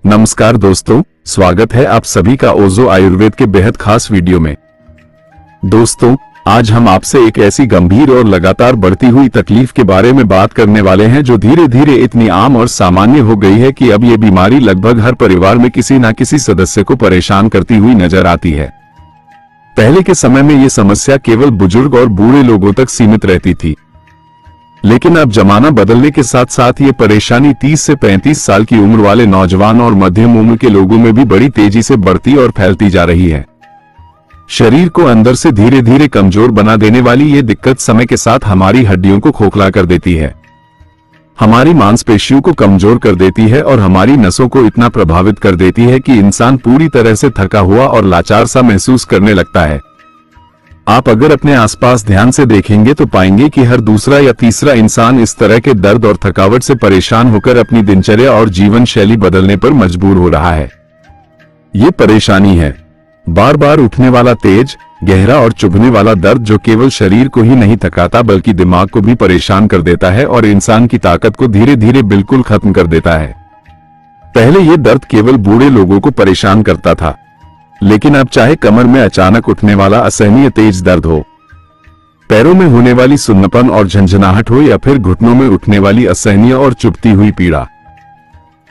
नमस्कार दोस्तों, स्वागत है आप सभी का ओजो आयुर्वेद के बेहद खास वीडियो में। दोस्तों, आज हम आपसे एक ऐसी गंभीर और लगातार बढ़ती हुई तकलीफ के बारे में बात करने वाले हैं जो धीरे धीरे इतनी आम और सामान्य हो गई है कि अब ये बीमारी लगभग हर परिवार में किसी न किसी सदस्य को परेशान करती हुई नजर आती है। पहले के समय में ये समस्या केवल बुजुर्ग और बूढ़े लोगों तक सीमित रहती थी, लेकिन अब जमाना बदलने के साथ साथ ये परेशानी 30 से 35 साल की उम्र वाले नौजवान और मध्यम उम्र के लोगों में भी बड़ी तेजी से बढ़ती और फैलती जा रही है। शरीर को अंदर से धीरे धीरे कमजोर बना देने वाली ये दिक्कत समय के साथ हमारी हड्डियों को खोखला कर देती है, हमारी मांसपेशियों को कमजोर कर देती है और हमारी नसों को इतना प्रभावित कर देती है कि इंसान पूरी तरह से थका हुआ और लाचार सा महसूस करने लगता है। आप अगर अपने आसपास ध्यान से देखेंगे तो पाएंगे कि हर दूसरा या तीसरा इंसान इस तरह के दर्द और थकावट से परेशान होकर अपनी दिनचर्या और जीवन शैली बदलने पर मजबूर हो रहा है। ये परेशानी है बार बार उठने वाला तेज, गहरा और चुभने वाला दर्द जो केवल शरीर को ही नहीं थकाता बल्कि दिमाग को भी परेशान कर देता है और इंसान की ताकत को धीरे धीरे बिल्कुल खत्म कर देता है। पहले ये दर्द केवल बूढ़े लोगों को परेशान करता था, लेकिन अब चाहे कमर में अचानक उठने वाला असहनीय तेज दर्द हो, पैरों में होने वाली सुन्नपन और झंझनाहट हो या फिर घुटनों में उठने वाली असहनीय और चुभती हुई पीड़ा,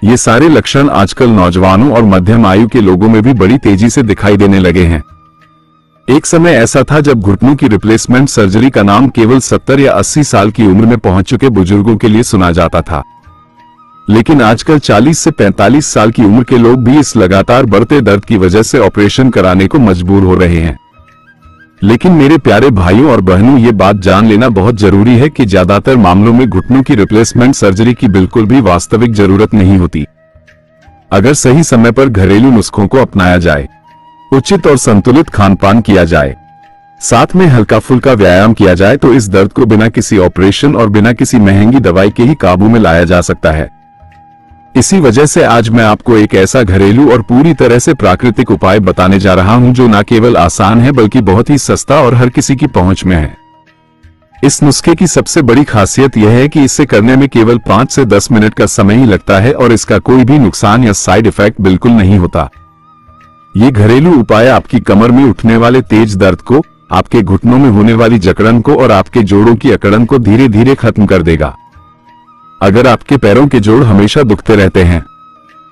ये सारे लक्षण आजकल नौजवानों और मध्यम आयु के लोगों में भी बड़ी तेजी से दिखाई देने लगे हैं। एक समय ऐसा था जब घुटनों की रिप्लेसमेंट सर्जरी का नाम केवल 70 या 80 साल की उम्र में पहुंच चुके बुजुर्गों के लिए सुना जाता था, लेकिन आजकल 40 से 45 साल की उम्र के लोग भी इस लगातार बढ़ते दर्द की वजह से ऑपरेशन कराने को मजबूर हो रहे हैं। लेकिन मेरे प्यारे भाइयों और बहनों, ये बात जान लेना बहुत जरूरी है कि ज्यादातर मामलों में घुटनों की रिप्लेसमेंट सर्जरी की बिल्कुल भी वास्तविक जरूरत नहीं होती। अगर सही समय पर घरेलू नुस्खों को अपनाया जाए, उचित और संतुलित खानपान किया जाए, साथ में हल्का फुल्का व्यायाम किया जाए तो इस दर्द को बिना किसी ऑपरेशन और बिना किसी महंगी दवाई के ही काबू में लाया जा सकता है। इसी वजह से आज मैं आपको एक ऐसा घरेलू और पूरी तरह से प्राकृतिक उपाय बताने जा रहा हूं जो न केवल आसान है बल्कि बहुत ही सस्ता और हर किसी की पहुंच में है। इस नुस्खे की सबसे बड़ी खासियत यह है कि इसे करने में केवल 5 से 10 मिनट का समय ही लगता है और इसका कोई भी नुकसान या साइड इफेक्ट बिल्कुल नहीं होता। ये घरेलू उपाय आपकी कमर में उठने वाले तेज दर्द को, आपके घुटनों में होने वाली जकड़न को और आपके जोड़ों की अकड़न को धीरे धीरे खत्म कर देगा। अगर आपके पैरों के जोड़ हमेशा दुखते रहते हैं,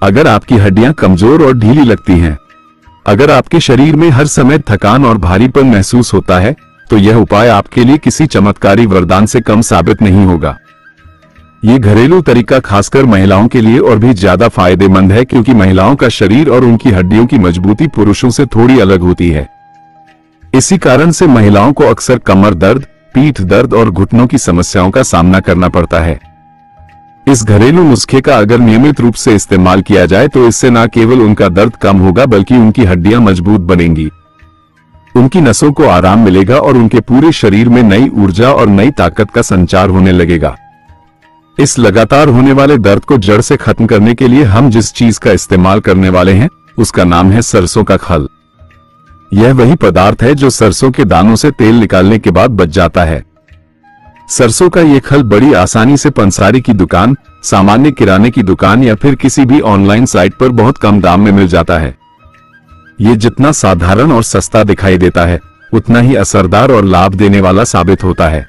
अगर आपकी हड्डियां कमजोर और ढीली लगती हैं, अगर आपके शरीर में हर समय थकान और भारीपन महसूस होता है, तो यह उपाय आपके लिए किसी चमत्कारी वरदान से कम साबित नहीं होगा। ये घरेलू तरीका खासकर महिलाओं के लिए और भी ज्यादा फायदेमंद है क्योंकि महिलाओं का शरीर और उनकी हड्डियों की मजबूती पुरुषों से थोड़ी अलग होती है। इसी कारण से महिलाओं को अक्सर कमर दर्द, पीठ दर्द और घुटनों की समस्याओं का सामना करना पड़ता है। इस घरेलू नुस्खे का अगर नियमित रूप से इस्तेमाल किया जाए तो इससे न केवल उनका दर्द कम होगा बल्कि उनकी हड्डियां मजबूत बनेंगी, उनकी नसों को आराम मिलेगा और उनके पूरे शरीर में नई ऊर्जा और नई ताकत का संचार होने लगेगा। इस लगातार होने वाले दर्द को जड़ से खत्म करने के लिए हम जिस चीज का इस्तेमाल करने वाले हैं उसका नाम है सरसों का खल। यह वही पदार्थ है जो सरसों के दानों से तेल निकालने के बाद बच जाता है। सरसों का ये खल बड़ी आसानी से पंसारी की दुकान, सामान्य किराने की दुकान या फिर किसी भी ऑनलाइन साइट पर बहुत कम दाम में मिल जाता है। ये जितना साधारण और सस्ता दिखाई देता है उतना ही असरदार और लाभ देने वाला साबित होता है।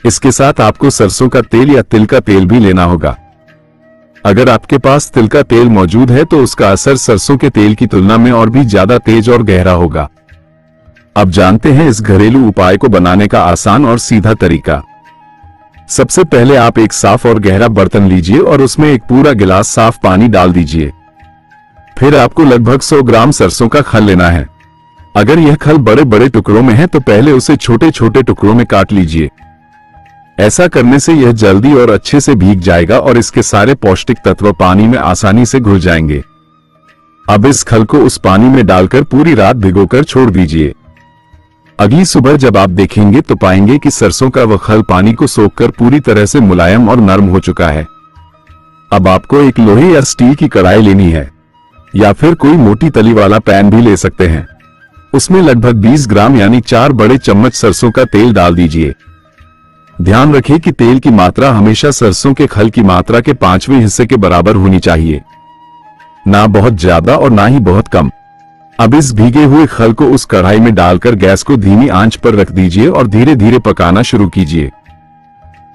इसके साथ आपको सरसों का तेल या तिल का तेल भी लेना होगा। अगर आपके पास तिल का तेल मौजूद है तो उसका असर सरसों के तेल की तुलना में और भी ज्यादा तेज और गहरा होगा। अब जानते हैं इस घरेलू उपाय को बनाने का आसान और सीधा तरीका। सबसे पहले आप एक साफ और गहरा बर्तन लीजिए और उसमें एक पूरा गिलास साफ पानी डाल दीजिए। फिर आपको लगभग 100 ग्राम सरसों का खल लेना है। अगर यह खल बड़े बड़े टुकड़ों में है तो पहले उसे छोटे छोटे टुकड़ों में काट लीजिए। ऐसा करने से यह जल्दी और अच्छे से भीग जाएगा और इसके सारे पौष्टिक तत्व पानी में आसानी से घुल जाएंगे। अब इस खल को उस पानी में डालकर पूरी रात भिगोकर छोड़ दीजिए। अगली सुबह जब आप देखेंगे तो पाएंगे कि सरसों का वह खल पानी को सोखकर पूरी तरह से मुलायम और नरम हो चुका है। अब आपको एक लोहे या स्टील की कढ़ाई लेनी है या फिर कोई मोटी तली वाला पैन भी ले सकते हैं। उसमें लगभग 20 ग्राम यानी 4 बड़े चम्मच सरसों का तेल डाल दीजिए। ध्यान रखें कि तेल की मात्रा हमेशा सरसों के खल की मात्रा के 5वें हिस्से के बराबर होनी चाहिए। ना बहुत ज्यादा और ना ही बहुत कम। अब इस भीगे हुए खल को उस कढ़ाई में डालकर गैस को धीमी आंच पर रख दीजिए और धीरे धीरे पकाना शुरू कीजिए।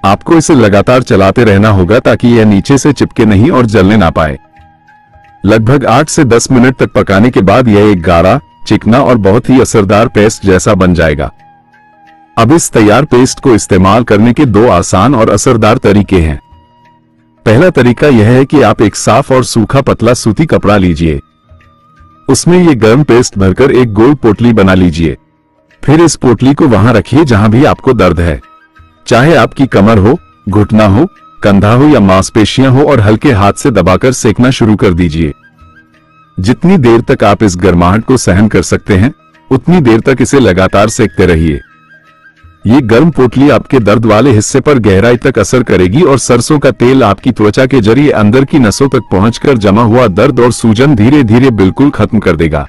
आपको इसे लगातार चलाते रहना होगा ताकि यह नीचे से चिपके नहीं और जलने ना पाए। लगभग 8 से 10 मिनट तक पकाने के बाद यह एक गाढ़ा, चिकना और बहुत ही असरदार पेस्ट जैसा बन जाएगा। अब इस तैयार पेस्ट को इस्तेमाल करने के 2 आसान और असरदार तरीके हैं। पहला तरीका यह है कि आप एक साफ और सूखा पतला सूती कपड़ा लीजिए, उसमें यह गर्म पेस्ट भरकर एक गोल पोटली बना लीजिए। फिर इस पोटली को वहां रखिए जहां भी आपको दर्द है, चाहे आपकी कमर हो, घुटना हो, कंधा हो या मांसपेशियां हो, और हल्के हाथ से दबाकर सेकना शुरू कर दीजिए। जितनी देर तक आप इस गर्माहट को सहन कर सकते हैं, उतनी देर तक इसे लगातार सेकते रहिए। ये गर्म पोटली आपके दर्द वाले हिस्से पर गहराई तक असर करेगी और सरसों का तेल आपकी त्वचा के जरिए अंदर की नसों तक पहुंचकर जमा हुआ दर्द और सूजन धीरे धीरे बिल्कुल खत्म कर देगा।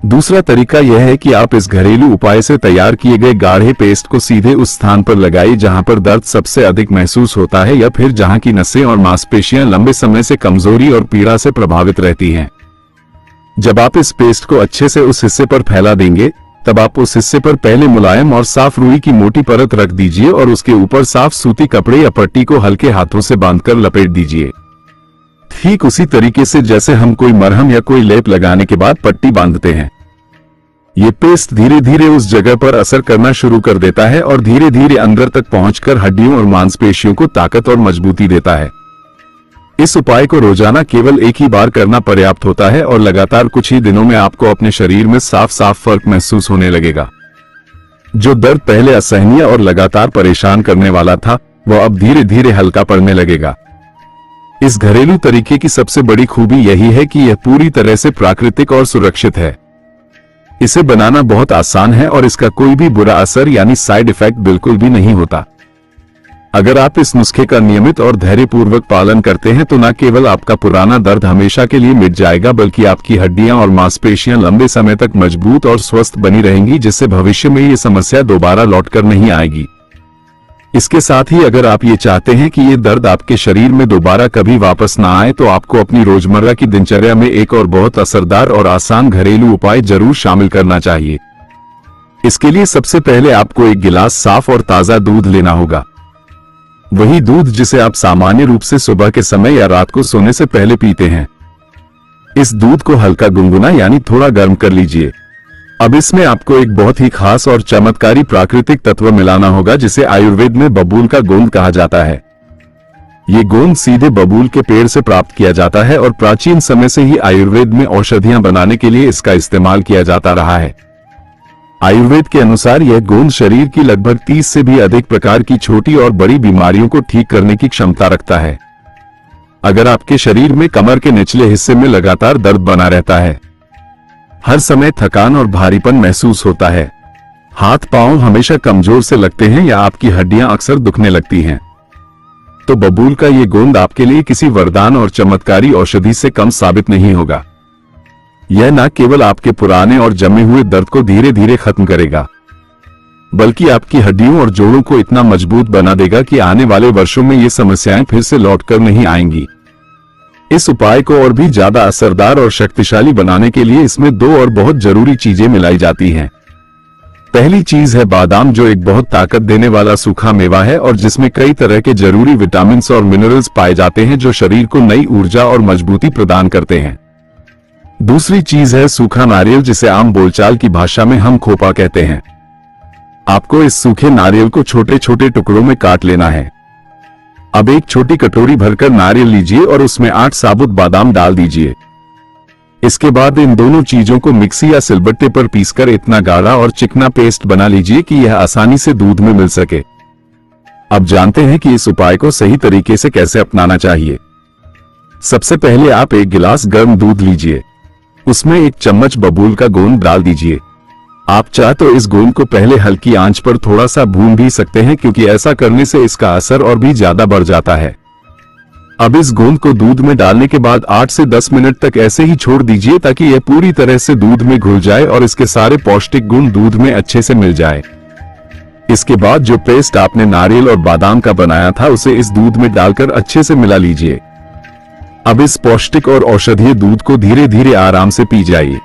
दूसरा तरीका यह है कि आप इस घरेलू उपाय से तैयार किए गए गाढ़े पेस्ट को सीधे उस स्थान पर लगाइए जहां पर दर्द सबसे अधिक महसूस होता है या फिर जहां की नसें और मांसपेशियां लंबे समय से कमजोरी और पीड़ा से प्रभावित रहती हैं। जब आप इस पेस्ट को अच्छे से उस हिस्से पर फैला देंगे, तब आप उस हिस्से पर पहले मुलायम और साफ रुई की मोटी परत रख दीजिए और उसके ऊपर साफ सूती कपड़े या पट्टी को हल्के हाथों से बांधकर लपेट दीजिए। ठीक उसी तरीके से जैसे हम कोई मरहम या कोई लेप लगाने के बाद पट्टी बांधते हैं। ये पेस्ट धीरे धीरे उस जगह पर असर करना शुरू कर देता है और धीरे धीरे अंदर तक पहुंचकर हड्डियों और मांसपेशियों को ताकत और मजबूती देता है। इस उपाय को रोजाना केवल एक ही बार करना पर्याप्त होता है और लगातार कुछ ही दिनों में आपको अपने शरीर में साफ साफ फर्क महसूस होने लगेगा। जो दर्द पहले असहनीय और लगातार परेशान करने वाला था, वह अब धीरे धीरे हल्का पड़ने लगेगा। इस घरेलू तरीके की सबसे बड़ी खूबी यही है कि यह पूरी तरह से प्राकृतिक और सुरक्षित है। इसे बनाना बहुत आसान है और इसका कोई भी बुरा असर यानी साइड इफेक्ट बिल्कुल भी नहीं होता। अगर आप इस नुस्खे का नियमित और धैर्यपूर्वक पालन करते हैं तो न केवल आपका पुराना दर्द हमेशा के लिए मिट जाएगा, बल्कि आपकी हड्डियां और मांसपेशियां लंबे समय तक मजबूत और स्वस्थ बनी रहेंगी, जिससे भविष्य में ये समस्या दोबारा लौटकर नहीं आएगी। इसके साथ ही अगर आप ये चाहते हैं कि ये दर्द आपके शरीर में दोबारा कभी वापस ना आए, तो आपको अपनी रोजमर्रा की दिनचर्या में एक और बहुत असरदार और आसान घरेलू उपाय जरूर शामिल करना चाहिए। इसके लिए सबसे पहले आपको एक गिलास साफ और ताजा दूध लेना होगा। वही दूध जिसे आप सामान्य रूप से सुबह के समय या रात को सोने से पहले पीते हैं। इस दूध को हल्का गुनगुना यानी थोड़ा गर्म कर लीजिए। अब इसमें आपको एक बहुत ही खास और चमत्कारी प्राकृतिक तत्व मिलाना होगा, जिसे आयुर्वेद में बबूल का गोंद कहा जाता है। ये गोंद सीधे बबूल के पेड़ से प्राप्त किया जाता है और प्राचीन समय से ही आयुर्वेद में औषधियां बनाने के लिए इसका इस्तेमाल किया जाता रहा है। आयुर्वेद के अनुसार यह गोंद शरीर की लगभग 30 से भी अधिक प्रकार की छोटी और बड़ी बीमारियों को ठीक करने की क्षमता रखता है। अगर आपके शरीर में कमर के निचले हिस्से में लगातार दर्द बना रहता है, हर समय थकान और भारीपन महसूस होता है, हाथ पांव हमेशा कमजोर से लगते हैं या आपकी हड्डियां अक्सर दुखने लगती हैं, तो बबूल का ये गोंद आपके लिए किसी वरदान और चमत्कारी औषधि से कम साबित नहीं होगा। यह न केवल आपके पुराने और जमे हुए दर्द को धीरे धीरे खत्म करेगा, बल्कि आपकी हड्डियों और जोड़ों को इतना मजबूत बना देगा कि आने वाले वर्षों में ये समस्याएं फिर से लौटकर नहीं आएंगी। इस उपाय को और भी ज्यादा असरदार और शक्तिशाली बनाने के लिए इसमें 2 और बहुत जरूरी चीजें मिलाई जाती हैं। पहली चीज है बादाम, जो एक बहुत ताकत देने वाला सूखा मेवा है और जिसमें कई तरह के जरूरी विटामिन और मिनरल्स पाए जाते हैं, जो शरीर को नई ऊर्जा और मजबूती प्रदान करते हैं। दूसरी चीज है सूखा नारियल, जिसे आम बोलचाल की भाषा में हम खोपा कहते हैं। आपको इस सूखे नारियल को छोटे छोटे टुकड़ों में काट लेना है। अब एक छोटी कटोरी भरकर नारियल लीजिए और उसमें 8 साबुत बादाम डाल दीजिए। इसके बाद इन दोनों चीजों को मिक्सी या सिलबट्टे पर पीसकर इतना गाढ़ा और चिकना पेस्ट बना लीजिए कि यह आसानी से दूध में मिल सके। अब जानते हैं कि इस उपाय को सही तरीके से कैसे अपनाना चाहिए। सबसे पहले आप एक गिलास गर्म दूध लीजिए, उसमें 1 चम्मच बबूल का गोंद डाल दीजिए। आप चाहे तो इस गोंद को पहले हल्की आंच पर थोड़ा सा भून भी सकते हैं, क्योंकि ऐसा करने से इसका असर और भी ज्यादा बढ़ जाता है। अब इस गोंद को दूध में डालने के बाद 8 से 10 मिनट तक ऐसे ही छोड़ दीजिए, ताकि यह पूरी तरह से दूध में घुल जाए और इसके सारे पौष्टिक गुण दूध में अच्छे से मिल जाए। इसके बाद जो पेस्ट आपने नारियल और बादाम का बनाया था, उसे इस दूध में डालकर अच्छे से मिला लीजिए। अब इस पौष्टिक और औषधीय दूध को धीरे धीरे आराम से पी जाइए।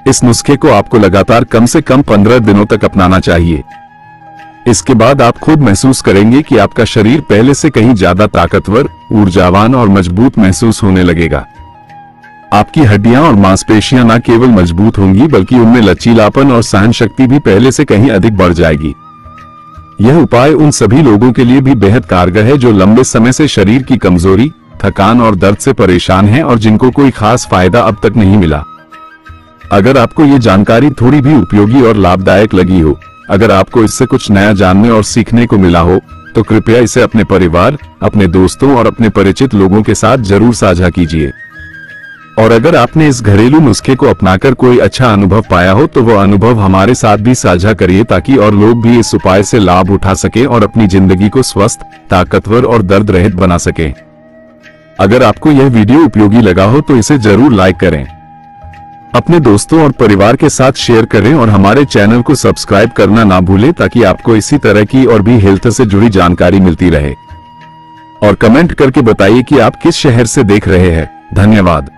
इस नुस्खे को आपको लगातार कम से कम 15 दिनों तक अपनाना चाहिए। इसके बाद आप खुद महसूस करेंगे कि आपका शरीर पहले से कहीं ज्यादा ताकतवर, ऊर्जावान और मजबूत महसूस होने लगेगा। आपकी हड्डियां और मांसपेशियां न केवल मजबूत होंगी बल्कि उनमें लचीलापन और सहन शक्ति भी पहले से कहीं अधिक बढ़ जाएगी। यह उपाय उन सभी लोगों के लिए भी बेहद कारगर है जो लंबे समय से शरीर की कमजोरी, थकान और दर्द से परेशान हैं और जिनको कोई खास फायदा अब तक नहीं मिला। अगर आपको ये जानकारी थोड़ी भी उपयोगी और लाभदायक लगी हो, अगर आपको इससे कुछ नया जानने और सीखने को मिला हो, तो कृपया इसे अपने परिवार, अपने दोस्तों और अपने परिचित लोगों के साथ जरूर साझा कीजिए। और अगर आपने इस घरेलू नुस्खे को अपनाकर कोई अच्छा अनुभव पाया हो तो वह अनुभव हमारे साथ भी साझा करिए ताकि और लोग भी इस उपाय से लाभ उठा सकें और अपनी जिंदगी को स्वस्थ, ताकतवर और दर्द रहित बना सकें। अगर आपको यह वीडियो उपयोगी लगा हो तो इसे जरूर लाइक करें, अपने दोस्तों और परिवार के साथ शेयर करें और हमारे चैनल को सब्सक्राइब करना ना भूलें ताकि आपको इसी तरह की और भी हेल्थ से जुड़ी जानकारी मिलती रहे। और कमेंट करके बताइए कि आप किस शहर से देख रहे हैं। धन्यवाद।